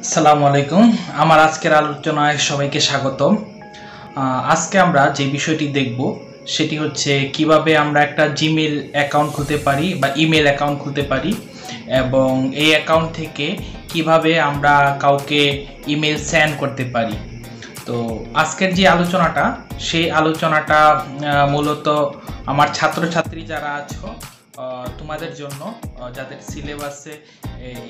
আসসালামু আলাইকুম। আমার আজকের আলোচনায় সবাইকে স্বাগতম। আজকে আমরা যে বিষয়টি দেখব সেটি হচ্ছে কিভাবে আমরা একটা জিমেইল অ্যাকাউন্ট খুলতে পারি বা ইমেল অ্যাকাউন্ট খুলতে পারি এবং এই অ্যাকাউন্ট থেকে কিভাবে আমরা কাউকে ইমেল সেন্ড করতে পারি। তো আজকের যে আলোচনাটা সেই আলোচনাটা মূলত আমার ছাত্রছাত্রী যারা আছো তোমাদের জন্য, যাদের সিলেবাসে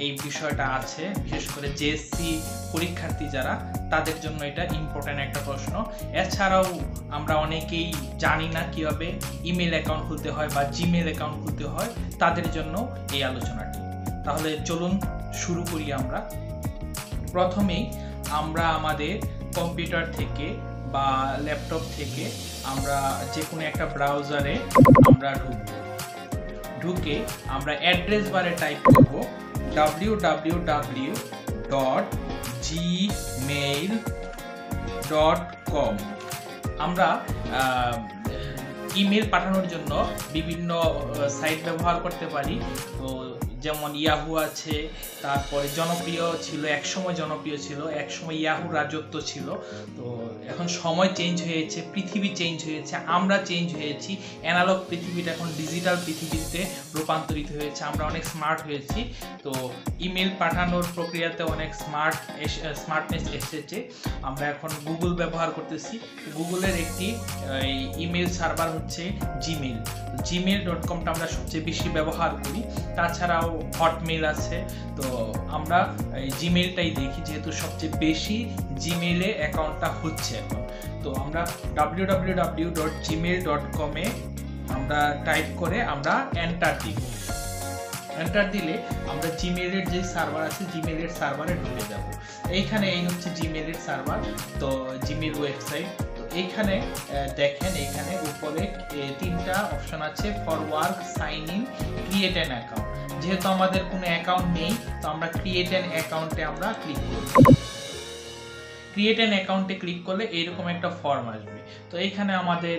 এই বিষয়টা আছে, বিশেষ করে জেএসসি পরীক্ষার্থী যারা, তাদের জন্য এটা ইম্পর্ট্যান্ট একটা প্রশ্ন। এছাড়াও আমরা অনেকেই জানি না কিভাবে ইমেল অ্যাকাউন্ট খুলতে হয় বা জিমেল অ্যাকাউন্ট খুলতে হয়, তাদের জন্য এই আলোচনাটি। তাহলে চলুন শুরু করি। আমরা প্রথমেই আমরা আমাদের কম্পিউটার থেকে বা ল্যাপটপ থেকে আমরা যে কোনো একটা ব্রাউজারে আমরা ঢুকে আমরা অ্যাড্রেস বারে টাইপ করব www.gmail.com। আমরা ইমেল পাঠানোর জন্য বিভিন্ন সাইট ব্যবহার করতে পারি। তো যেমন ইয়াহু আছে, তারপরে জনপ্রিয় ছিল, একসময় জনপ্রিয় ছিল, একসময় ইয়াহু রাজত্ব ছিল। তো এখন সময় চেঞ্জ হয়েছে, পৃথিবী চেঞ্জ হয়েছে, আমরা চেঞ্জ হয়েছি। অ্যানালগ পৃথিবীটা এখন ডিজিটাল পৃথিবীতে রূপান্তরিত হয়েছে, আমরা অনেক স্মার্ট হয়েছি। তো ইমেল পাঠানোর প্রক্রিয়াতে অনেক স্মার্টনেস এসেছে। আমরা এখন গুগল ব্যবহার করতেছি। গুগলের একটি ইমেল সার্ভার হচ্ছে gmail.comটা আমরা সবচেয়ে বেশি ব্যবহার করি। তাছাড়াও হটমেল আছে। তো আমরা জিমেলটাই দেখি, যেহেতু সবচেয়ে বেশি জিমেইলে অ্যাকাউন্টটা হচ্ছে এখন। তো আমরা www.gmail.com এ আমরা টাইপ করে আমরা এন্টার দিব। এন্টার দিলে আমরা জিমেইলের যে সার্ভার আছে, জিমেইলের সার্ভারে ঢুকে যাব। এইখানে এই হচ্ছে জিমেইলের সার্ভার, তো জিমেইল ওয়েবসাইট। এইখানে দেখেন, এইখানে উপরে তিনটা অপশন আছে, forward, sign in, create an account. যেহেতু আমাদের কোনো অ্যাকাউন্ট নেই, তো আমরা ক্রিয়েট অ্যান অ্যাকাউন্টে আমরা ক্লিক করব। ক্রিয়েট অ্যান অ্যাকাউন্টে ক্লিক করলে এইরকম একটা ফর্ম আসবে। তো এইখানে আমাদের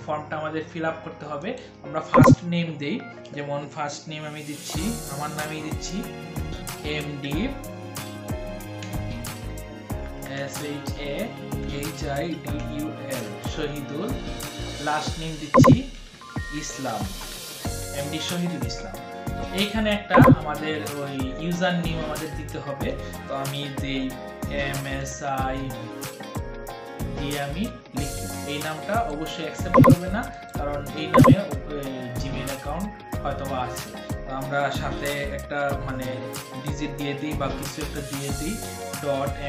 ফর্মটা আমাদের ফিল আপ করতে হবে। আমরা ফার্স্ট নেম দেই, যেমন ফার্স্ট নেম আমি দিচ্ছি, আমার নামই দিচ্ছি MD SHAHIDUL Shahidul. Last name দিচ্ছি ইসলাম, MD শহীদুল ইসলাম। এইখানে একটা আমাদের ওই ইউজার নেম আমাদের দিতে হবে। তো আমি দেই MSI দিয়ে আমি লিখি। এই নামটা অবশ্যই অ্যাকসেপ্ট করবে না, কারণ এই নামে জিমেইল অ্যাকাউন্ট হয়তো বা আছে। আমরা সাথে একটা ডিজিট দিয়ে দিই বা কিছু একটা দিয়ে দিই,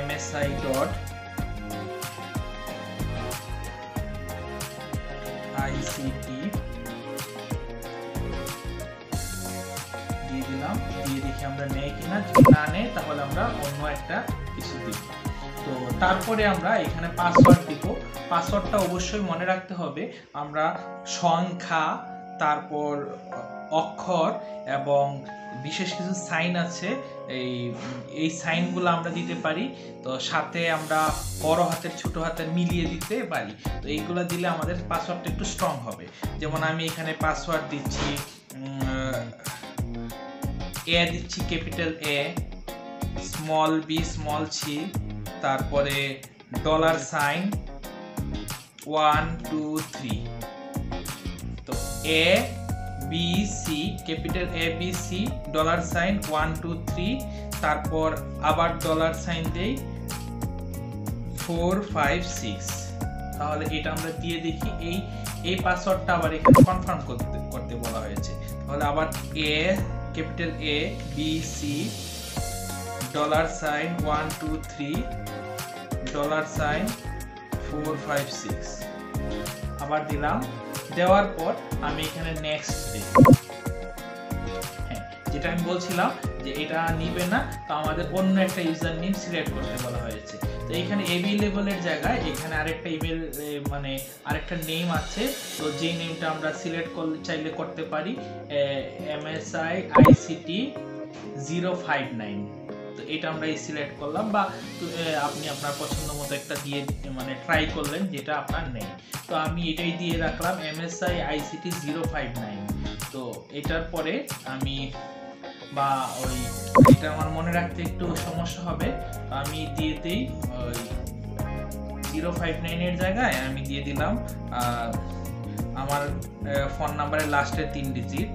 .msi.ict দিয়ে দিলাম। দিয়ে দেখি আমরা নেই কিনা। যদি না নেই তাহলে আমরা অন্য একটা কিছু দিব। তো তারপরে আমরা এখানে পাসওয়ার্ড দিব। পাসওয়ার্ডটা অবশ্যই মনে রাখতে হবে। আমরা সংখ্যা, তারপর অক্ষর এবং বিশেষ কিছু সাইন আছে, এই সাইনগুলো আমরা দিতে পারি। তো সাথে আমরা বড় হাতের ছোট হাতের মিলিয়ে দিতে পারি। তো এইগুলো দিলে আমাদের পাসওয়ার্ডটা একটু স্ট্রং হবে। যেমন আমি এখানে পাসওয়ার্ড দিচ্ছি, এ দিচ্ছি capital A, small b, small c, তারপরে $sign 1 2 3। তো ABC, ক্যাপিটাল ABC, $sign 1 2 3, তারপর আবার $sign দেই 4 5 6। তাহলে এটা আমরা দিয়ে দেখি। এই পাসওয়ার্ডটা আবার এখানে কনফার্ম করতে বলা হয়েছে। তাহলে আবার capital A B C, $sign 1 2 3, $sign 4 5 6 আবার দিলাম। দেওয়ার পর আমি এখানে নেক্সট দিই। হ্যাঁ, যেটা আমি বলছিলাম যে এটা নিবে না, তো আমাদের অন্য একটা ইউজার নেম সিলেক্ট করতে বলা হয়েছে। তো এখানে অ্যাভেলেবলের জায়গায় এখানে আরেকটা ইমেল আরেকটা নেম আছে। তো যে নেমটা আমরা সিলেক্ট চাইলে করতে পারি, MSIICT 059। তো এটা আমরা সিলেক্ট করলাম, বা আপনি আপনার পছন্দ মতো একটা দিয়ে ট্রাই করলেন যেটা আপনার নেই। তো আমি এটাই দিয়ে রাখলাম MSIICT 059। তো এটার পরে আমি বা ওই এটা আমার মনে রাখতে একটু সমস্যা হবে, আমি দিয়ে দিই ওই 059 এর জায়গায় আমি দিয়ে দিলাম আমার ফোন নাম্বারের লাস্টের 3 ডিজিট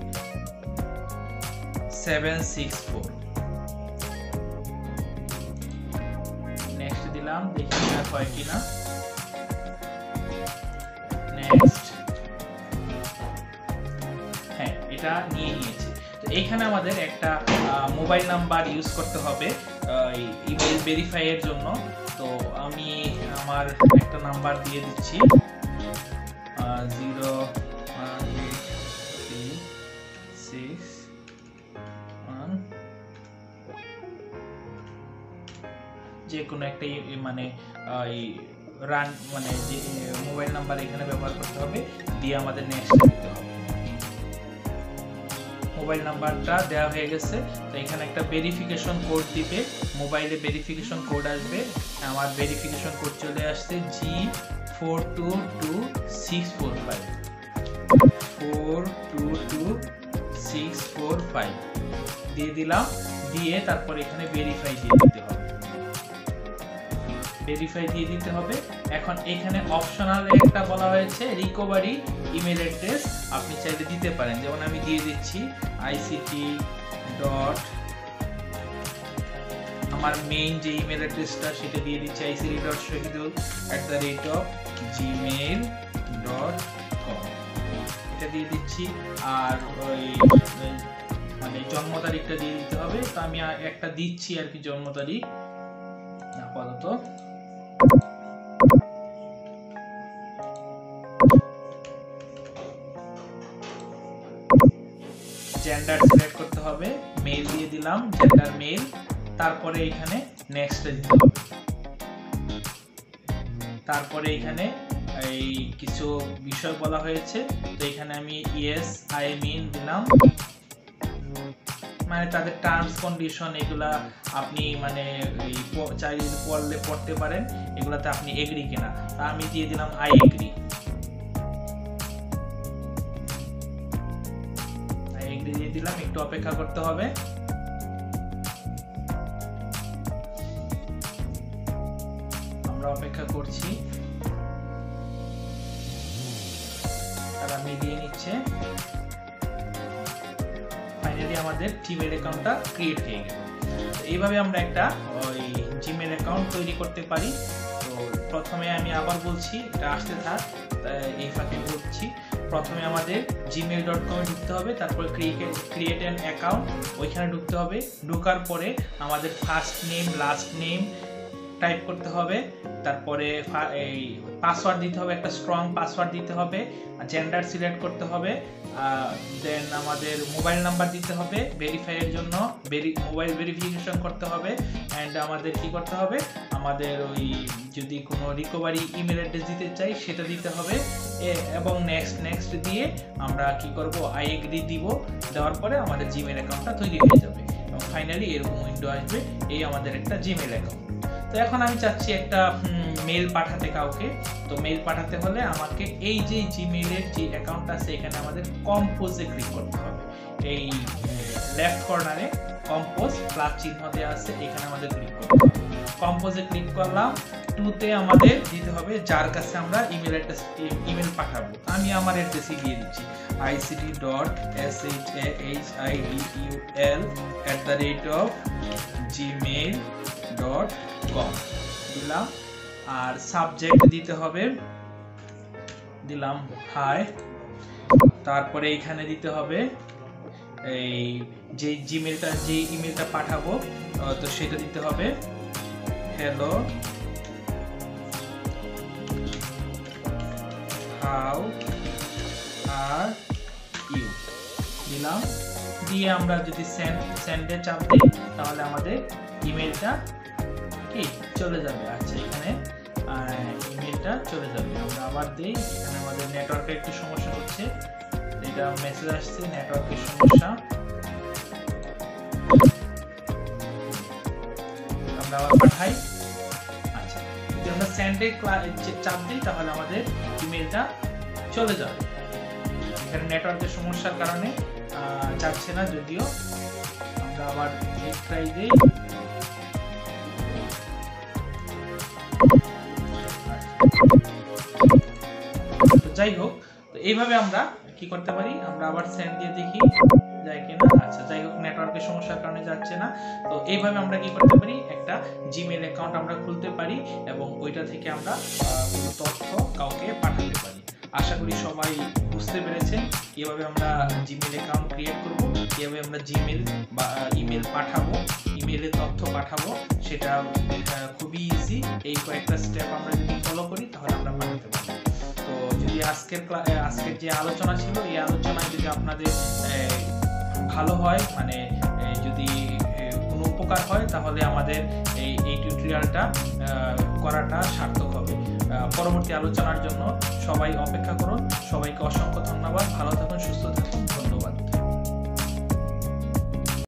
764। নেক্সট দিলাম, দেখি এটা হয় কিনা। নেক্সট, হ্যাঁ এটা নিয়ে নিয়েছি। তো এইখানে আমাদের একটা মোবাইল নাম্বার ইউজ করতে হবে ইমেল ভেরিফাই এর জন্য। তো আমি আমার একটা নাম্বার দিয়ে দিচ্ছি 0183661, যে কোনো একটা মানে রান মানে যে মোবাইল নাম্বার এখানে ব্যবহার করতে হবে, দিয়ে আমাদের নেক্সট দিতে হবে। মোবাইল নাম্বারটা দেওয়া হয়ে গেছে। তো এখানে একটা ভেরিফিকেশন কোড দিবে, মোবাইলে ভেরিফিকেশন কোড আসবে। আমার ভেরিফিকেশন কোড চলে আসছে G422645 422645 দিয়ে দিলাম। দিয়ে তারপর এখানে ভেরিফাই দিয়ে দিতে হবে, ভেরিফাই দিয়ে দিতে হবে। এখন এখানে অপশনাল একটা বলা হয়েছে রিকভারি ইমেল অ্যাড্রেস, আপনি চাইলে দিতে পারেন। যেমন আমি দিয়ে দিচ্ছি ICT আমার মেইন যে ইমেল অ্যাড্রেসটা সেটা দিয়ে দিচ্ছি ICT.shahidul@gmail.com, এটা দিয়ে দিচ্ছি। আর ওই মানে জন্ম তারিখটা দিয়ে দিতে হবে। তো আমি একটা দিচ্ছি আর কি, জন্ম তারিখ আপাতত। জেন্ডার সিলেক্ট করতে হবে, মেল দিয়ে দিলাম, জেন্ডার মেল। তারপরে এখানে নেক্সট দিতে হবে। তারপরে এখানে এই কিছু বিষয় বলা হয়েছে, তো এখানে আমি ইয়েস আই মিন দিলাম। মানে তাদের টার্মস কন্ডিশন এগুলা আপনি মানে চাইলে পড়তে পারেন, এগুলাতে আপনি এগ্রি কিনা। তা আমি দিয়ে দিলাম আই এগ্রি। দিয়ে দিলাম, একটু অপেক্ষা করতে হবে। আমরা অপেক্ষা করছি, তারা মিলিয়ে নিচ্ছে। ফাইনালি আমাদের জিমেল অ্যাকাউন্টটা ক্রিয়েট হয়ে গেল। এইভাবে আমরা একটা ওই জিমেল অ্যাকাউন্ট তৈরি করতে পারি। তো প্রথমে আমি আবার বলছি, এটা আসতে থাক, এই ফাঁকে বলছি। প্রথমে আমাদের gmail.com এ ঢুকতে হবে, তারপরে ক্রিয়েট অ্যান অ্যাকাউন্ট ওইখানে ঢুকতে হবে। ঢোকার পরে আমাদের first name last name type করতে হবে, তারপরে এই পাসওয়ার্ড দিতে হবে, একটা স্ট্রং পাসওয়ার্ড দিতে হবে, জেন্ডার সিলেক্ট করতে হবে, দেন আমাদের মোবাইল নাম্বার দিতে হবে ভেরিফাই এর জন্য, মোবাইল ভেরিফিকেশন করতে হবে। অ্যান্ড আমাদের কি করতে হবে, আমাদের ওই যদি কোনো রিকভারি ইমেল অ্যাড্রেস দিতে চাই সেটা দিতে হবে। এবং নেক্সট দিয়ে আমরা কি করব, আই এগ্রি দিব। দেওয়ার পরে আমাদের জিমেল অ্যাকাউন্টটা তৈরি হয়ে যাবে এবং ফাইনালি এরকম উইন্ডো আসবে। এই আমাদের একটা জিমেল অ্যাকাউন্ট। তো এখন আমি চাচ্ছি একটা মেল পাঠাতে কাউকে। তো মেল পাঠাতে হলে আমাকে এই যে জিমেইলের যে অ্যাকাউন্ট আছে এখানে আমাদের কম্পোজে ক্লিক করতে হবে। এই লেফট কর্নারে কম্পোজ প্লাস চিহ্ন দেওয়া আছে, এখানে আমাদের ক্লিক করতে হবে। কম্পোজে ক্লিক করলাম। টুতে আমাদের দিতে হবে যার কাছে আমরা ইমেল পাঠাবো। আমি আমার অ্যাড্রেসই দিয়ে দিচ্ছি ict.shahidul@gmail.com দিলাম। আর সাবজেক্ট দিতে হবে, দিলাম হাই। তারপরে এখানে দিতে হবে এই যে ইমেলটা পাঠাবো, তো সেটা দিতে হবে হ্যালো হাউ আর ইউ দিলাম। দিয়ে আমরা যদি সেন্ডে চাপ দিই তাহলে আমাদের ইমেলটা কি চলে যাবে। আচ্ছা, এখানে ইমেলটা চলে যাবে। আমরা আবার দিই, এখানে আমাদের নেটওয়ার্কে একটু সমস্যা হচ্ছে, এটা মেসেজ আসছে নেটওয়ার্কের সমস্যা। আমরা আবার পাঠাই। আচ্ছা, যদি আমরা সেন্ডে চাপ দিই তাহলে আমাদের ইমেলটা চলে যাবে। এখানে নেটওয়ার্কের সমস্যার কারণে যাচ্ছে না, যদিও আবার ট্রাই দিই। যাই হোক, তো এইভাবে আমরা কি করতে পারি, আমরা আবার সেন্ড দিয়ে দেখি যায় কিনা। আচ্ছা, যাই হোক, নেটওয়ার্কের সমস্যার কারণে যাচ্ছে না। তো এইভাবে আমরা কি করতে পারি, একটা জিমেইল অ্যাকাউন্ট আমরা খুলতে পারি এবং ওইটা থেকে আমরা কোনো তথ্য কাউকে পাঠাতে পারি। আশা করি সবাই বুঝতে পেরেছেন কিভাবে আমরা জিমেইল অ্যাকাউন্ট ক্রিয়েট করব, কিভাবে আমরা জিমেইল বা ইমেল পাঠাবো, ইমেইলে তথ্য পাঠাবো। সেটা খুবই ইজি। এই কয়েকটা স্টেপ আমরা যদি ফলো করি তাহলে আমরা পাঠাতে পারবো। তো যদি আজকের যে আলোচনা ছিল, এই আলোচনায় যদি আপনাদের ভালো হয়, মানে যদি কোনো উপকার হয়, তাহলে আমাদের এই টিউটোরিয়ালটা করাটা সার্থক হবে। পরবর্তী আলোচনার জন্য সবাই অপেক্ষা করুন। সবাইকে অসংখ্য ধন্যবাদ। ভালো থাকুন, সুস্থ থাকুন। ধন্যবাদ।